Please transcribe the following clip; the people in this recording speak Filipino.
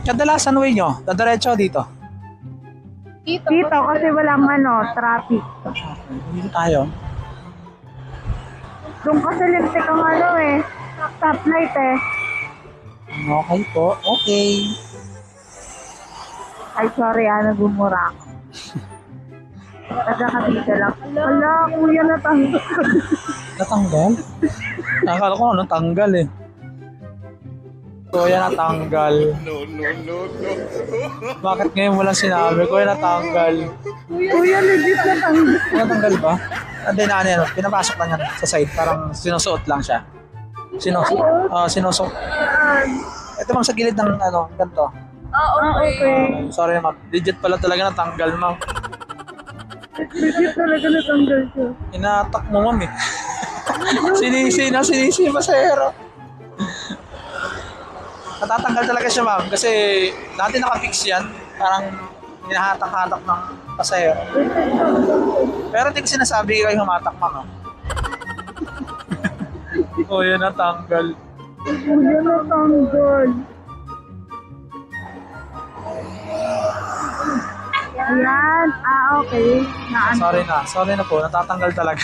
Kadalasan way nyo, dadiretso dito. Dito kasi walang traffic. Dito tayo. Doon kasi lintik ang stoplight eh. Okay po, okay. Ay, sorry, nagumura ako. Nagkakabisa lang. Wala, kuya natanggal. Natanggal? Nakakala ko natanggal eh. Kuya natanggal. No. Bakit ngayon mo lang sinabi? Kuya natanggal. Kuya, legit natanggal. Natanggal ba? Hindi na pinapasok lang yan sa side. Parang sinusuot lang siya. Sinusuot. Ito bang sa gilid ng ganito. Okay. Sorry ma'am. Legit pala talaga natanggal ma'am. Legit talaga natanggal siya. Inatak mo ma'am eh. Sinisi masahero. Natatanggal talaga siya ma'am kasi dati nakafix yan. Parang hinahatak-hatak ng pasahero. Pero hindi ko sinasabi kayo humatak ma'am. Oh, yan natanggal. Kuya natanggal. Ayan, okay. Sorry na po, natatanggal talaga.